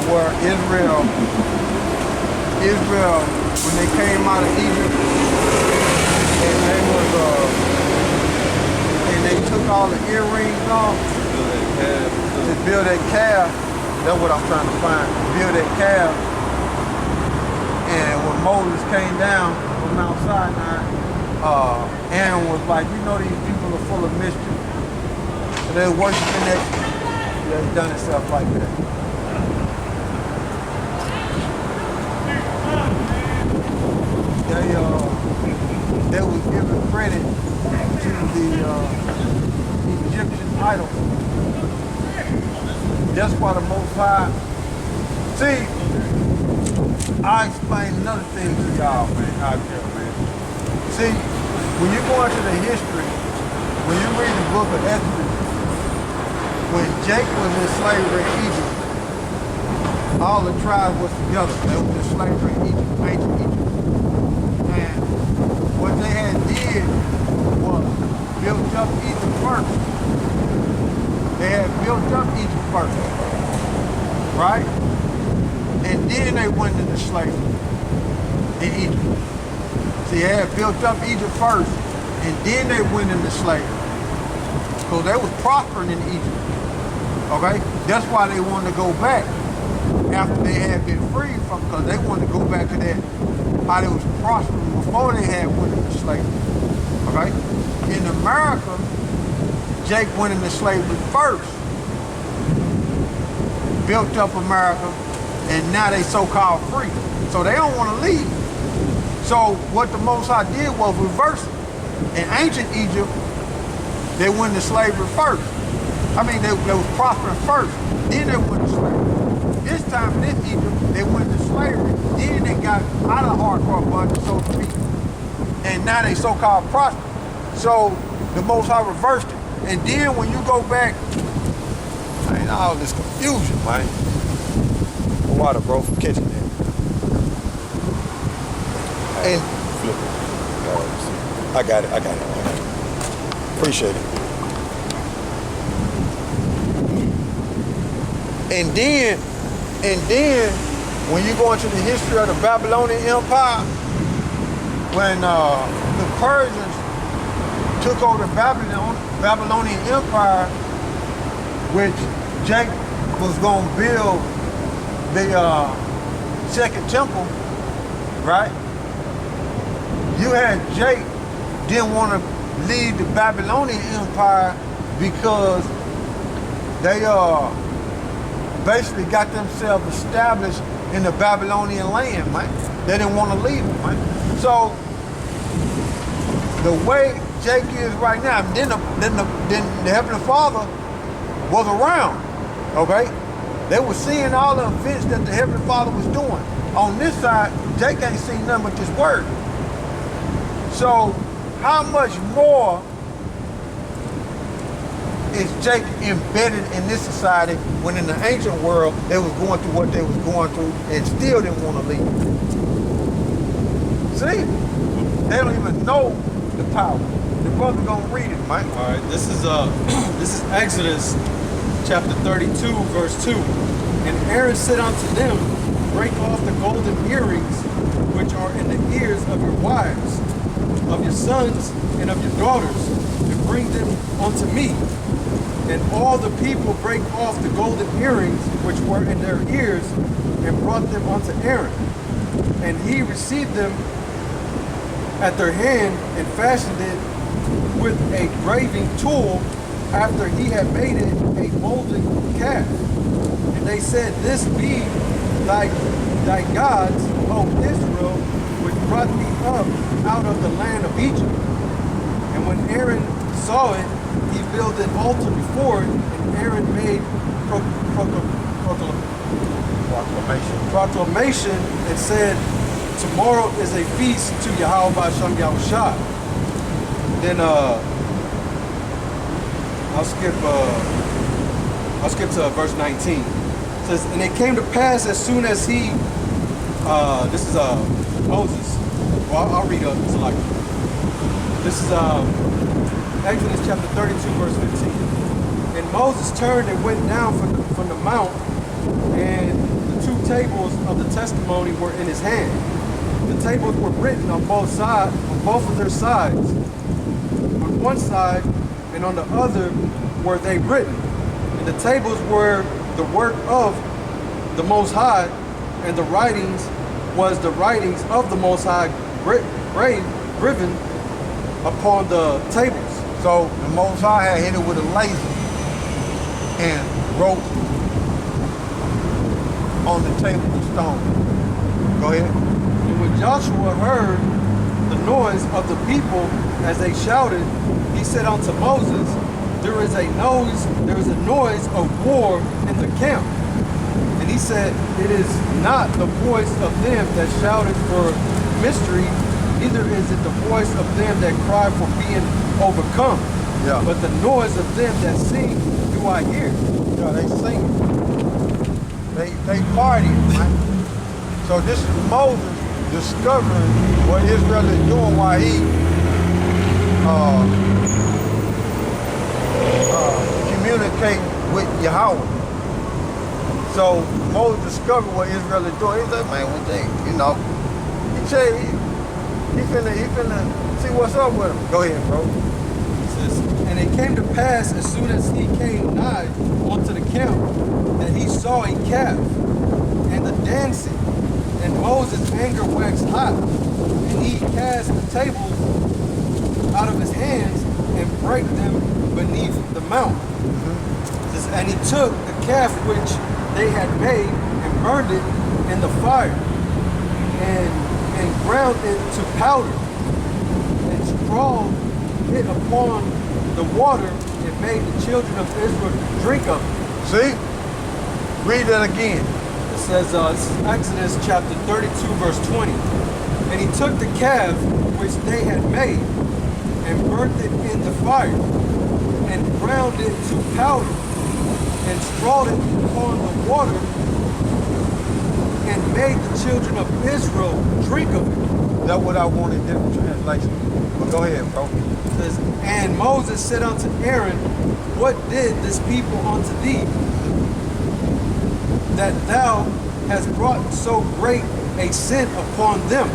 where Israel, when they came out of Egypt, and they took all the earrings off to build that calf. That's what I'm trying to find. Build that calf. And when Moses came down from Mount Sinai, Aaron was like, you know, these people are full of mischief. So they're worshiping that. They've done itself like that. They was giving credit to the Egyptian idols. That's why the Most High. See, I explain another thing to y'all, man, out there, man. See, when you go into the history, when you read the book of Exodus, when Jacob was in slavery in Egypt, all the tribes was together. They were in slavery in Egypt, ancient Egypt. And what they had did was built up Egypt first. They had built up Egypt first, right? And then they went into slavery in Egypt. See, they had built up Egypt first, and then they went into slavery. So they was prospering in Egypt, okay? That's why they wanted to go back after they had been freed from, because they wanted to go back to that, how they was prospering before they had went into slavery, okay? In America, Jake went into slavery first, built up America, and now they so-called free. So they don't want to leave. So what the Most High did was reverse it. In ancient Egypt, they went into slavery first. I mean, they was prospering first, then they went to slavery. This time in this Egypt, they went to slavery, then they got out of hardcore bondage, so to speak. And now they so-called prosper. So the Most High reversed it. And then when you go back, man, all this confusion, man. Water, bro, for catching that. And flip it. I got it. Appreciate it. And then, when you go into the history of the Babylonian Empire, when the Persians took over the Babylonian Empire, which Jake was going to build the second temple, right? You had Jake didn't want to leave the Babylonian Empire because they basically got themselves established in the Babylonian land, man. They didn't want to leave it, man. So the way Jake is right now, then the Heavenly Father was around, okay? They were seeing all the events that the Heavenly Father was doing. On this side, Jake ain't seen nothing but this word. So how much more is Jake embedded in this society when in the ancient world they was going through what they was going through and still didn't want to leave? See? They don't even know the power. The brother gonna read it, Mike. All right, this is Exodus chapter 32, verse 2. And Aaron said unto them, break off the golden earrings which are in the ears of your wives, of your sons, and of your daughters, and bring them unto me. And all the people brake off the golden earrings which were in their ears, and brought them unto Aaron. And he received them at their hand, and fashioned it with a graving tool, after he had made it a molten calf. And they said, this be thy gods, O Israel, which brought thee up out of the land of Egypt. And when Aaron saw it, he built an altar before it, and Aaron made proclamation and said, tomorrow is a feast to YAHAWASHI. Then I'll skip to verse 19. It says, and it came to pass as soon as he, this is Moses. Well, I'll read it. Like this is Exodus chapter 32, verse 15. And Moses turned and went down from the mount, and the tables of the testimony were in his hand. The tables were written on both of their sides. On one side and on the other were they written. And the tables were the work of the Most High, and the writings was the writings of the Most High graven upon the tables. So the Most High had hit it with a laser and wrote on the table of stone. Go ahead. And when Joshua heard the noise of the people as they shouted, he said unto Moses, there is a noise of war in the camp. And he said, it is not the voice of them that shouted for mystery, neither is it the voice of them that cry for being overcome. Yeah. But the noise of them that sing do I hear. Yeah, they sing. They partying, right? So this is Moses discovering what Israel is doing while he communicating with Yahawah. So Moses discovered what Israel is doing. He's like, man, what they, he finna see what's up with him. Go ahead, bro. And it came to pass as soon as he came nigh unto the camp that he saw a calf and the dancing, and Moses' anger waxed hot, and he cast the tables out of his hands and brake them beneath the mount. And he took the calf which they had made and burned it in the fire and ground it to powder and strawed it upon the water and made the children of Israel drink of it. See? Read that again. It says, this is Exodus chapter 32, verse 20. And he took the calf which they had made and burnt it in the fire and ground it to powder and strawed it upon the water and made the children of Israel drink of it. That's what I want in different translations. But go ahead, bro. It says, and Moses said unto Aaron, what did this people unto thee, that thou hast brought so great a sin upon them?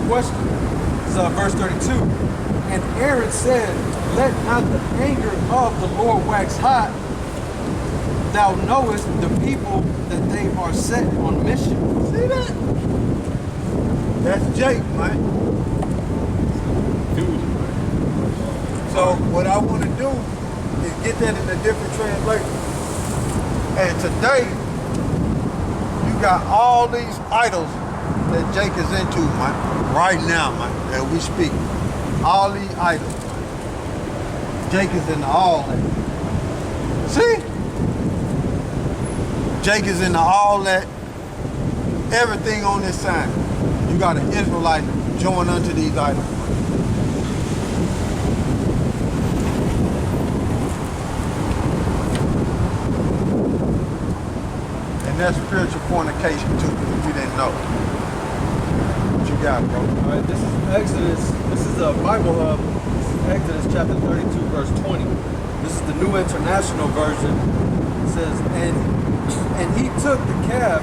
Question. This is verse 32. And Aaron said, let not the anger of the Lord wax hot. Thou knowest the people that they are set on mission. See that? That's Jake, man. So what I want to do is get that in a different translation. And today, you got all these idols that Jake is into, man. Right now, man, as we speak. All these idols. Jake is into all that. See? Jake is into all that. Everything on this sign. You got an Israelite join unto these idols. And that's spiritual fornication too, if you didn't know. What you got, bro? All right, this is Exodus. This is a Bible hub. This is Exodus chapter 32, verse 20. This is the New International Version. It says, and he took the calf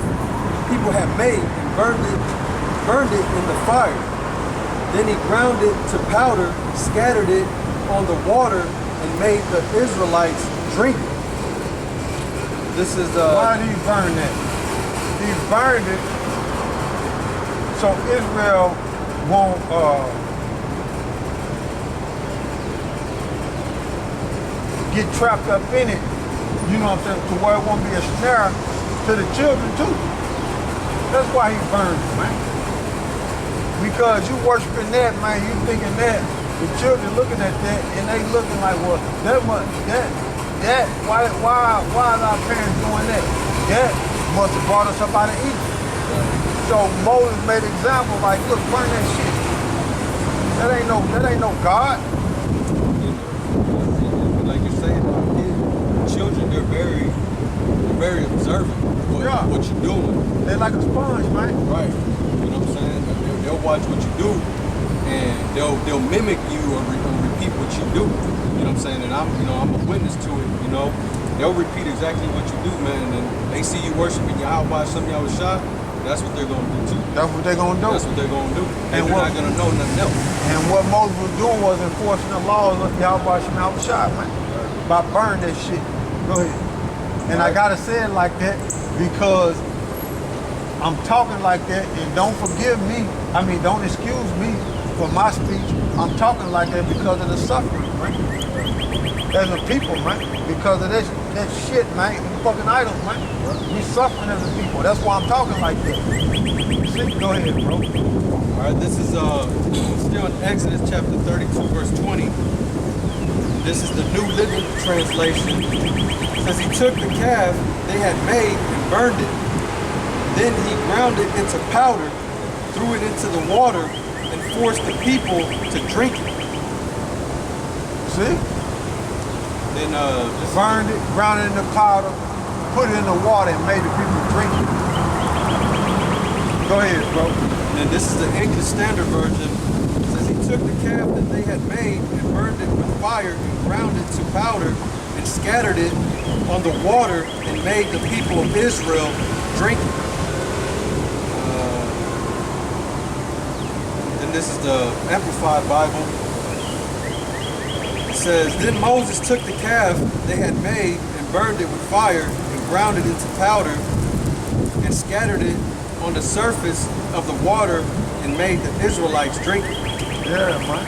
people had made and burned it in the fire. Then he ground it to powder, scattered it on the water, and made the Israelites drink it. This is why did he burn that? He burned it so Israel won't get trapped up in it, you know what I'm saying, to where it won't be a snare to the children too. That's why he burned it, man. Because you worshiping that, man, you thinking that, the children looking at that, and they looking like, well, why are our parents doing that? That must have brought us up out of Egypt. So Moses made an example, like, look, burn that shit. That ain't no God. Like you're saying, children, they're very observant of what you're doing. They're like a sponge, man. Right. You know what I'm saying? They'll watch what you do, and they'll mimic you or repeat what you do. You know what I'm saying? And I'm a witness to it. You know, they'll repeat exactly what you do, man. And they see you worshiping YAHAWAH, SHAM, YAHAWASHI, that's what they're gonna do too. That's what they're gonna do. That's what they're gonna do. And they're not gonna know nothing else. And what Moses was doing was enforcing the laws of YAHAWAH, SHAM, YAHAWASHI, man. By burning that shit. Go ahead. And I gotta say it like that because I'm talking like that, and don't forgive me. I mean, don't excuse me for my speech. I'm talking like that because of the suffering, man. As a people, man. Because of that shit, man. Fucking idols, man. We suffering as a people. That's why I'm talking like that. See, go ahead, bro. All right, this is still in Exodus chapter 32, verse 20. This is the New Living Translation. It says he took the calf they had made and burned it. Then he ground it into powder, threw it into the water, and forced the people to drink it. See? Then burned it, ground it in the powder, put it in the water, and made the people drink it. Go ahead, bro. And this is the English Standard Version. It says he took the calf that they had made and burned it with fire and ground it to powder and scattered it on the water and made the people of Israel drink it. This is the Amplified Bible. It says, then Moses took the calf they had made and burned it with fire and ground it into powder and scattered it on the surface of the water and made the Israelites drink it. Yeah, man.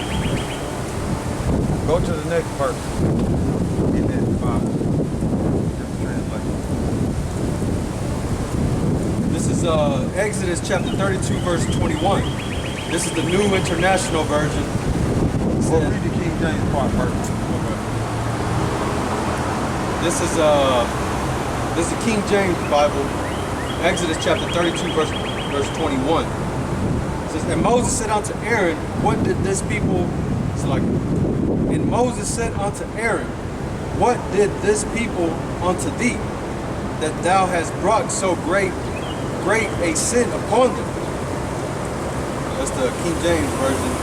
Go to the next verse. In that Bible. This is Exodus chapter 32, verse 21. This is the New International Version. Well, read the King James part first. Okay. This is the King James Bible, Exodus chapter 32, verse 21. It says, and Moses said unto Aaron, what did this people, and Moses said unto Aaron, what did this people unto thee, that thou hast brought so great a sin upon them? That's the King James Version.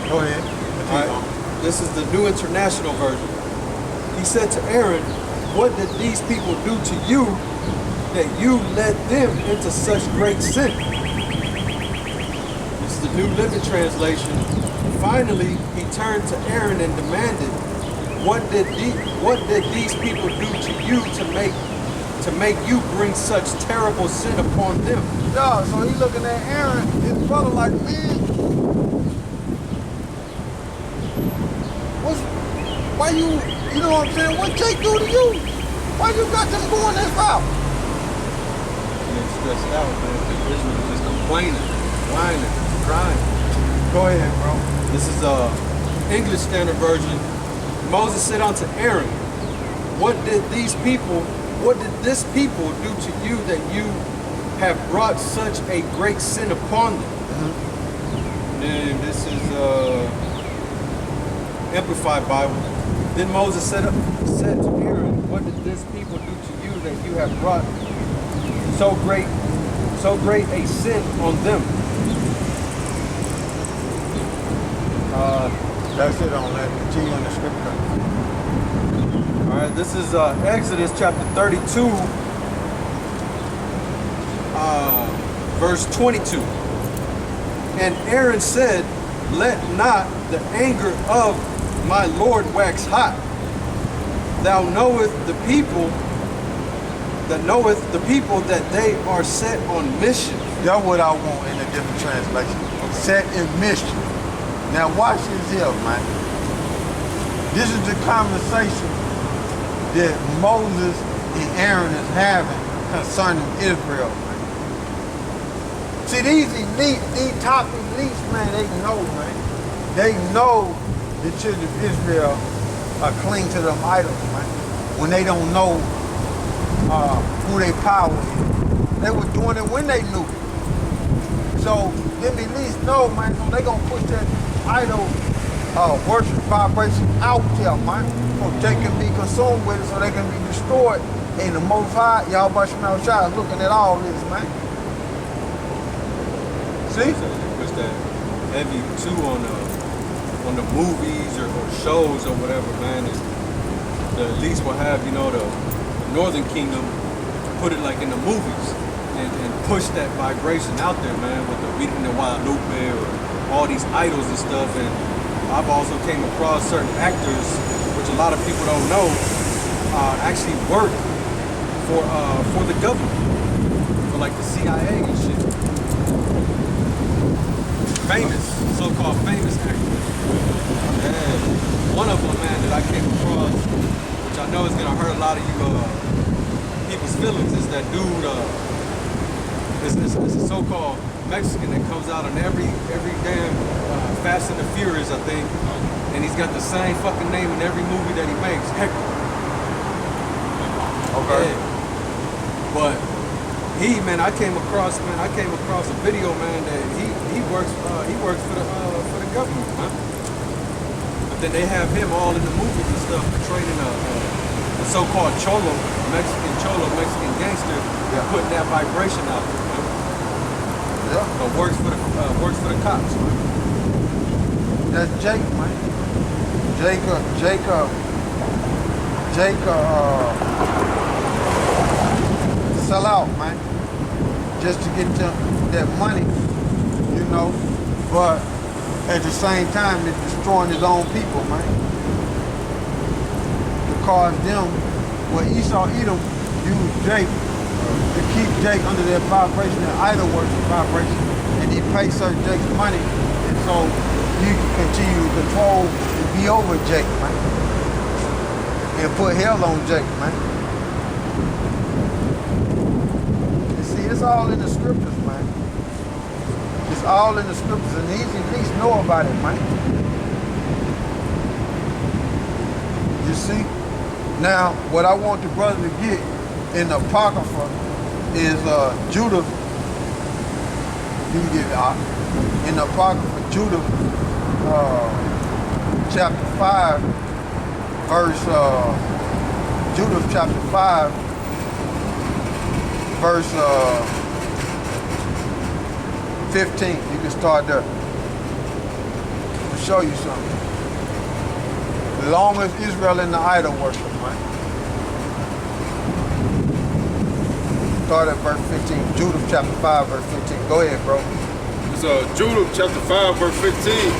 Go ahead. All right. This is the New International Version. He said to Aaron, what did these people do to you that you led them into such great sin? This is the New Living Translation. Finally, he turned to Aaron and demanded, what did these people do to you to make you bring such terrible sin upon them? Yeah, so he looking at Aaron, his brother, like, man, why you know what I'm saying? What Jake do to you? Why you got them going this route? They're stressed out, man. Israel is just complaining, whining, crying. Go ahead, bro. This is English Standard Version. Moses said unto Aaron, what did this people do to you that you have brought such a great sin upon them? Mm-hmm. And this is Amplified Bible. Then Moses said to Aaron, what did this people do to you that you have brought so great a sin on them? That's it on that. G on the scripture. All right, this is Exodus chapter 32, verse 22. And Aaron said, let not the anger of my Lord wax hot. Thou knoweth the people that they are set on mission. That's what I want in a different translation. Okay. Set in mission. Now watch this here, man. This is the conversation that Moses and Aaron is having concerning Israel, man. See, these top elites, man, they know, man. They know the children of Israel cling to them idols, man. When they don't know who their power is. They were doing it when they knew. So them elites know, man, so they gonna push that idol worship vibration out there, man. So they can be consumed with it, so they can be destroyed. And the Most High, YAHAWAH SHAM YAHAWASHI, is looking at all this, man. See? So they push that heavy too on on the movies or shows or whatever, man, is the elites will have, you know, the Northern Kingdom put it like in the movies and push that vibration out there, man, with the Reading the Guadalupe or all these idols and stuff. And I've also came across certain actors, which a lot of people don't know, actually work for the government, for like the CIA and shit. Famous, so-called famous actors. And one of them, man, that I came across, which I know is gonna hurt a lot of you people's feelings, is that dude. It's a so-called Mexican that comes out on every damn Fast and the Furious, I think, and he's got the same fucking name in every movie that he makes, Hector. Okay. Yeah. But I came across a video, man, that he works for the government, man. But then they have him all in the movies and stuff, portraying a so-called Mexican gangster, putting that vibration out there, man. Yeah. But works for the cops, man. That's Jake, man. Jacob sell out, man, just to get that money, you know, but at the same time, it's destroying his own people, man. Because Esau Edom used Jake to keep Jake under that vibration, that idol worship vibration, and he paid Sir Jake's money, and so he can continue to control and be over Jake, man, and put hell on Jake, man. It's all in the scriptures, man. It's all in the scriptures, and these elites know about it, man. You see? Now, what I want the brother to get in the Apocrypha is Judah. You can get it in the Apocrypha, Judah, chapter 5, verse, Judah chapter 5, verse 15. You can start there. To show you something. Long as Israel in the idol worship, man. Start at verse 15. Judah chapter 5, verse 15. Go ahead, bro. It's Judah chapter 5, verse 15.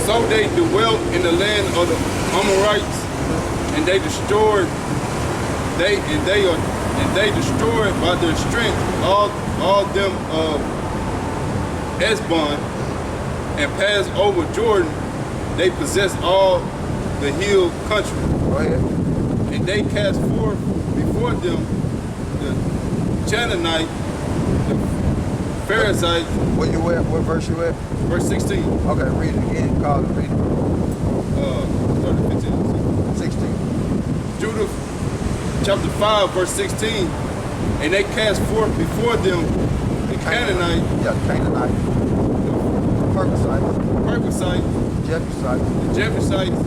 So they dwelt in the land of the Amorites, and they destroyed they destroyed by their strength all them of Esbon, and passed over Jordan. They possessed all the hill country. Go ahead. And they cast forth before them the Canaanite, the Pharisite. Where you at? What verse you at? Verse 16. Okay, read it again. Call it, read it. 15. 16. Judah chapter 5, verse 16. And they cast forth before them the Canaanite. Yeah, Canaanite. Purposite. Jebusite, Jebusite. the Jebusites,